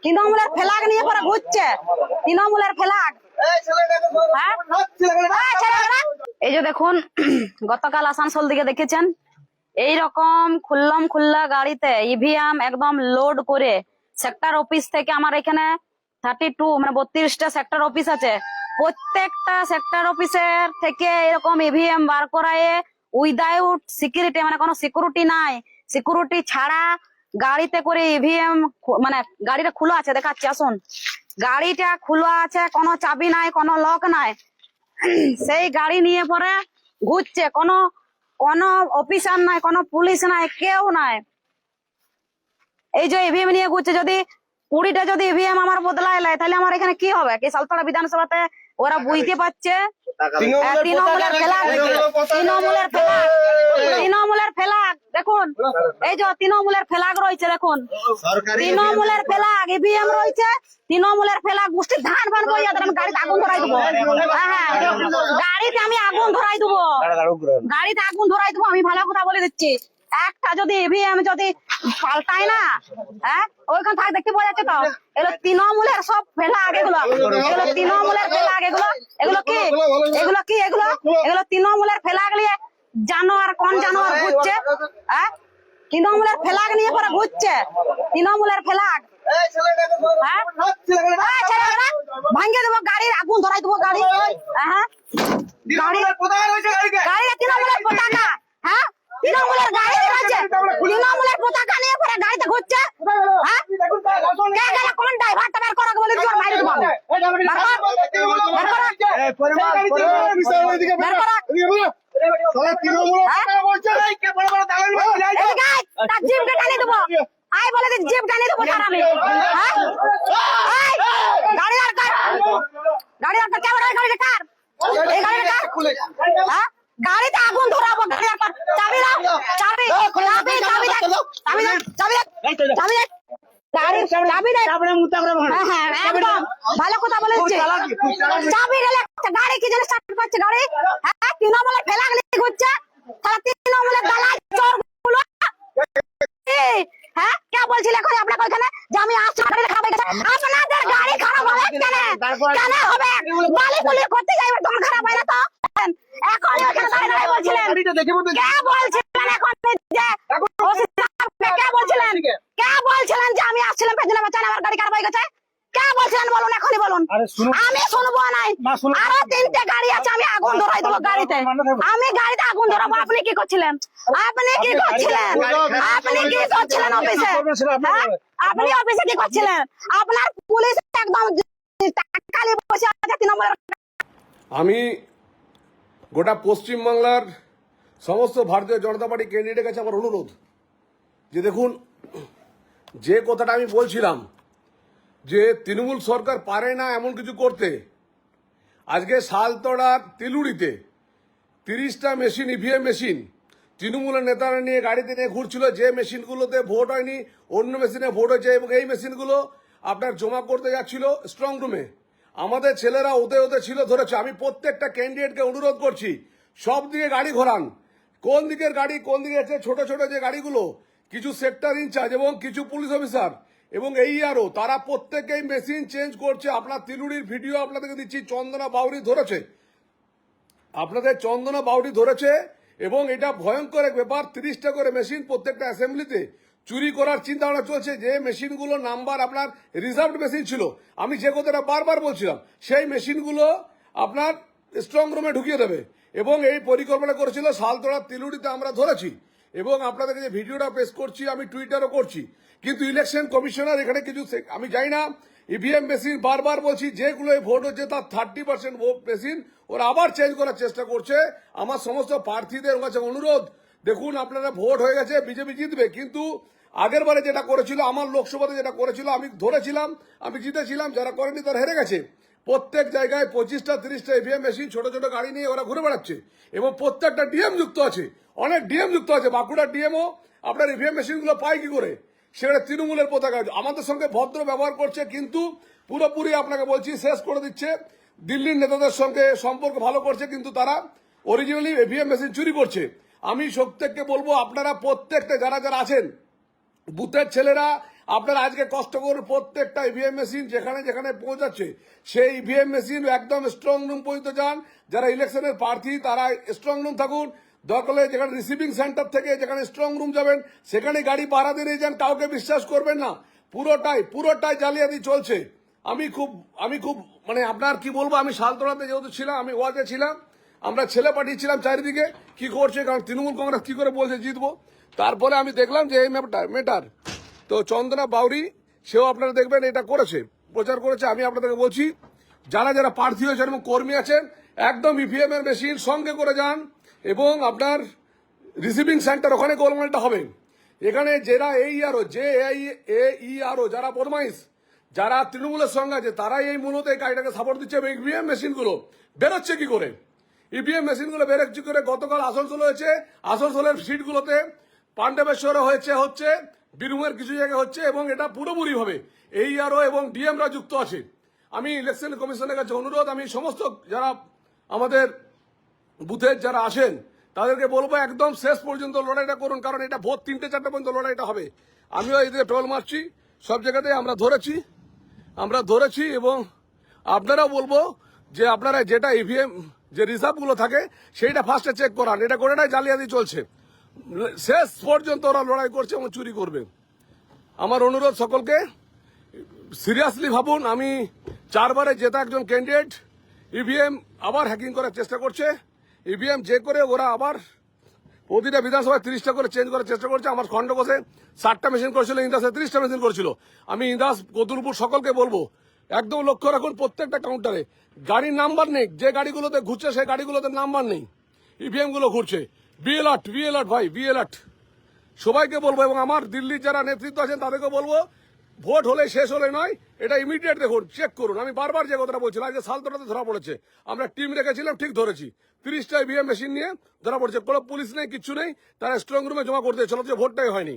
তৃণমূলের ফ্ল্যাগ নিয়ে পরে ঘুরছে, তৃণমূলের ফ্ল্যাগ। এই যে দেখুন, গতকাল আসানসোল দিকে দেখেছেন এইরকম খুল্লা গাড়িতে ইভিএম একদম লোড করে সেক্টর অফিস থেকে, আমার এখানে 32 মানে 32টা সেক্টর অফিস আছে, প্রত্যেকটা সেক্টর অফিসের থেকে এরকম ইভিএম বার করায় উইদাউট সিকিউরিটি, মানে কোনো সিকিউরিটি নাই, সিকিউরিটি ছাড়া গাড়িতে করে ইভিএম, মানে গাড়িটা খোলা আছে, দেখাচ্ছি আসুন, গাড়িটা খোলা আছে, কোনো চাবি নাই, কোনো লক নাই, সেই গাড়ি নিয়ে পরে ঘুরছে, কোনো অফিসার নাই, কোনো পুলিশ নাই, কেউ নাই। এই যে ইভিএম নিয়ে ঘুরছে, যদি 20টা যদি ইভিএম আমার বদলায় লাই, তাহলে আমার এখানে কি হবে? কি সালতলা বিধানসভাতে ওরা বুঝতে পারছে তৃণমূলের ফ্ল্যাগ, তৃণমূলের ফ্ল্যাগ দেখুন, এই যে তৃণমূলের ফ্ল্যাগ রয়েছে, দেখুন তৃণমূলের ফ্ল্যাগ, ইভিএম রয়েছে, তৃণমূলের ফ্ল্যাগ, গোষ্ঠীর ধান বান করে যাদের আমি গাড়িতে আগুন ধরাই দেবো, হ্যাঁ গাড়িতে আমি আগুন ধরাই দেবো, গাড়িতে আগুন ধরাই দেবো, আমি ভালো কথা বলে দিচ্ছি। একটা যদি ইভিএম যদি পাল্টায় না, হ্যাঁ ওইখান থেকে দেখতে পাওয়া যাচ্ছে তো, এগুলো তৃণমূলের সব ফ্ল্যাগ, এগুলো তৃণমূলের ফ্ল্যাগ, এগুলো কি এগুলো তৃণমূলের ফ্ল্যাগ নিয়ে জানোয়ার, কোন জানোয়ার ঘুরছে, হ্যাঁ তৃণমূলের ফ্ল্যাগ নিয়ে পরে ঘুরছে, তৃণমূলের ফ্ল্যাগ, হ্যাঁ ভাঙিয়ে দেবো, গাড়ির আগুন ধরাই দেবো, গাড়ি, হ্যাঁ গাড়ি তৃণমূলের পতাকা, হ্যাঁ তৃণমূলের গাড়ি রয়েছে, তৃণমূলের পতাকা নিয়ে পরে গাড়িতে ঘুরছে, হ্যাঁ কোন ড্রাইভারটা বের করা বলে জোর মাইরে দেবো, আই বলে জিপ টানিয়ে দেবো, গাড়ি আর ক্যামেরা, গাড়িটা কার, এই গাড়িটা হ্যাঁ গাড়িতে আগুন ধরাবো, চাবি দাও, চাবি ভালো কথা বলেছে, চাবি গেলে গাড়ি কি জানি স্টার্ট করছে, গাড়ি হ্যাঁ তৃণমূলের ফ্ল্যাগ নিয়ে ঘুরছে, তাহলে তৃণমূলের দালাল চোর গুলো, হ্যাঁ কে বলছিল এখন আপনাকে ওইখানে যে আমি আসছি গাড়ি খারাপ হয়ে গেছে, আপনাদের গাড়ি খারাপ হবে কেন হবে, বালি পুলি করতে যাইবে তখন খারাপ হয় না তো, এখন ওখানে দাঁড়িয়ে বলছিলেন, কে বলছিলেন এখন কে বলছিলেন যে আমি আসছিলাম পেছনে বাঁচান, আমার গাড়ি খারাপ হয়ে গেছে, কে বলছিলেন বলুন, এখনই বলুন, আমি শুনবো নাই, আরো 3টে গাড়ি আছে, আমি আগুন ধরাই দেবো গাড়িতে, আমি গাড়িতে আগুন ধরাবো, আপনি কি করছিলেন, আপনি কি করছিলেন, আপনি কি করছিলেন অফিসে, আপনি অফিসে কি করছিলেন, আপনার পুলিশ একদম কালি বসে আছে তৃণমূলের। আমি গোটা পশ্চিমবাংলার সমস্ত ভারতীয় জনতা পার্টি ক্যান্ডিডেটের কাছে আমার অনুরোধ, যে দেখুন, যে কথাটা আমি বলছিলাম যে তৃণমূল সরকার পারে না এমন কিছু করতে, আজকে সালতড়ার তিলুড়িতে 30টা মেশিন, ইভিএম মেশিন তৃণমূলের নেতারা নিয়ে গাড়িতে নিয়ে ঘুরছিল, যে মেশিনগুলোতে ভোট হয়নি অন্য মেশিনে ভোট হয়েছে, এবং এই মেশিনগুলো আপনার জমা করতে যাচ্ছিল স্ট্রং রুমে, আমাদের ছেলেরা ওতে ছিল, ধরেছে। আমি প্রত্যেকটা ক্যান্ডিডেটকে অনুরোধ করছি, সব দিকে গাড়ি ঘোরান, কোন দিকের গাড়ি কোন দিকে আছে, ছোট ছোট যে গাড়িগুলো, কিছু সেক্টর ইনচার্জ এবং কিছু পুলিশ অফিসার এবং AERO, তারা প্রত্যেকেই মেশিন চেঞ্জ করছে। আপনার তিলুড়ির ভিডিও আপনাদেরকে দিচ্ছি, চন্দনা বাউরি ধরেছে, আপনাদের চন্দনা বাউরি ধরেছে, এবং এটা ভয়ঙ্কর এক ব্যাপার, 30টা করে মেশিন প্রত্যেকটা অ্যাসেম্বলিতে চুরি করার চিন্তা ভাবনা চলছে, যে মেশিনগুলো নাম্বার আপনার রিজার্ভ মেশিন ছিল, আমি যে কথাটা বারবার বলছিলাম, সেই মেশিনগুলো আপনার স্ট্রং রুমে ঢুকিয়ে দেবে, এবং এই পরিকল্পনা করেছিল সালতোড়া তিলুড়িতে আমরা ধরেছি, এবং আপনাদেরকে যে ভিডিওটা পেশ করছি আমি টুইটারও করছি, কিন্তু ইলেকশন কমিশনার এখানে কিছু, আমি জানি না, ইভিএম মেশিন বারবার বলছি, যেগুলো ভোট হচ্ছে তার 30% ভোট মেশিন ওরা আবার চেঞ্জ করার চেষ্টা করছে। আমার সমস্ত প্রার্থীদের কাছে অনুরোধ, দেখুন আপনারা ভোট হয়ে গেছে, বিজেপি জিতবে, কিন্তু আগের বারে যেটা করেছিল, আমার লোকসভাতে যেটা করেছিল, আমি ধরেছিলাম, আমি জিতেছিলাম, যারা করেনি তারা হেরে গেছে। প্রত্যেক জায়গায় 25টা 30টা ইভিএম মেশিন ছোট ছোট গাড়ি নিয়ে ওরা ঘুরে বেড়াচ্ছে, এবং প্রত্যেকটা ডিএম যুক্ত আছে, অনেক ডিএম যুক্ত আছে, বাঁকুড়ার ডিএমও আপনার ইভিএম মেশিনগুলো পায় কি করে, সেটা তৃণমূলের পতাকা, আমাদের সঙ্গে ভদ্র ব্যবহার করছে, কিন্তু পুরোপুরি আপনাকে বলছি শেষ করে দিচ্ছে। দিল্লির নেতাদের সঙ্গে সম্পর্ক ভালো করছে, কিন্তু তারা অরিজিনালি ইভিএম মেশিন চুরি করছে। আমি প্রত্যেককে বলবো, আপনারা প্রত্যেকটা যারা যারা আছেন বুথের ছেলেরা, আপনারা আজকে কষ্ট করুন, প্রত্যেকটা ইভিএম মেশিন যেখানে যেখানে পৌঁছাচ্ছে সেই ইভিএম মেশিন একদম স্ট্রং রুম পর্যন্ত যান। যারা ইলেকশনের প্রার্থী তারা স্ট্রং রুম থাকুন, দরকার হলে যেখানে রিসিভিং সেন্টার থেকে যেখানে স্ট্রং রুম যাবেন সেখানে গাড়ি পাহারা দিয়ে নিয়ে যান, কাউকে বিশ্বাস করবেন না। পুরোটাই জালিয়াতি চলছে। আমি খুব মানে আপনার কি বলবো, আমি শালতোড়াতে যেহেতু ছিলাম, আমি ওয়াজে ছিলাম, আমরা ছেলে পাঠিয়েছিলাম চারিদিকে কি করছে, কারণ তৃণমূল কংগ্রেস কি করে বলছে জিতবো। তারপরে আমি দেখলাম যে এই মেটার তো চন্দনা বাউরি সেও আপনারা দেখবেন এটা করেছে, প্রচার করেছে। আমি আপনাদেরকে বলছি যারা যারা প্রার্থী হয়েছেন এবং কর্মী আছেন একদম ইভিএম এর মেশিন সঙ্গে করে যান এবং আপনার রিসিভিং সেন্টার ওখানে গোলমালটা হবে। এখানে যারা AERO যারা বদমাইশ, যারা তৃণমূলের সঙ্গে আছে তারাই এই মূলত এই গাড়িটাকে সাপোর্ট দিচ্ছে। ইভিএম মেশিনগুলো বেরোচ্ছে কি করে, ইভিএম মেশিনগুলো বেরোচ্ছে করে গতকাল আসানসোল হয়েছে, আসানসোলের সিটগুলোতে পাণ্ডবেশ্বরে হচ্ছে বীরভূমের কিছু জায়গায় হচ্ছে এবং এটা পুরোপুরি ভাবে AERO এবং ডিএমরা যুক্ত আছে। আমি ইলেকশন কমিশনের কাছে অনুরোধ, আমি সমস্ত যারা আমাদের বুথের যারা আসেন তাদেরকে বলবো একদম শেষ পর্যন্ত লড়াইটা করুন, কারণ এটা ভোট 3-4 পর্যন্ত লড়াইটা হবে। আমিও এই দিকে টোল মারছি, সব জায়গাতে আমরা ধরেছি এবং আপনারাও বলবো যে আপনারা যেটা ইভিএম যে রিজার্ভগুলো থাকে সেইটা ফার্স্টে চেক করান। এটা করেটাই জালিয়াতি চলছে, শেষ পর্যন্ত ওরা লড়াই করছে এবং চুরি করবে। আমার অনুরোধ সকলকে সিরিয়াসলি ভাবুন। আমি 4বারে জেতা একজন ক্যান্ডিডেট, ইভিএম আবার হ্যাকিং করার চেষ্টা করছে, ইভিএম যে করে ওরা আবার প্রতিটা বিধানসভায় 30টা করে চেঞ্জ করার চেষ্টা করছে। আমার খণ্ডঘোষে 60টা মেশিন করেছিল, ইন্দাসে 30টা মেশিন করেছিল। আমি ইন্দাস কতুলপুর সকলকে বলবো একদম লক্ষ্য রাখুন, প্রত্যেকটা কাউন্টারে গাড়ির নাম্বার নেই, যে গাড়িগুলোতে ঘুরছে সেই গাড়িগুলোতে নাম্বার নেই, ইভিএম গুলো ঘুরছে। বি অ্যালার্ট ভাই, বি অ্যালার্ট সবাইকে বলবো। এবং আমার দিল্লির যারা নেতৃত্ব আছেন তাদেরকে বলবো ভোট হলে শেষ হলে নয়, এটা ইমিডিয়েট দেখুন, চেক করুন। আমি বারবার যে কথাটা বলছিলাম, আজকে সালতোড়াতে ধরা পড়েছে, আমরা টিম রেখেছিলাম, ঠিক ধরেছি। 30টা ইভিএম মেশিন নিয়ে ধরা পড়েছে, কোনো পুলিশ নেই, কিচ্ছু নেই, তারা স্ট্রং রুমে জমা করতে চলো, ভোটটাই হয়নি।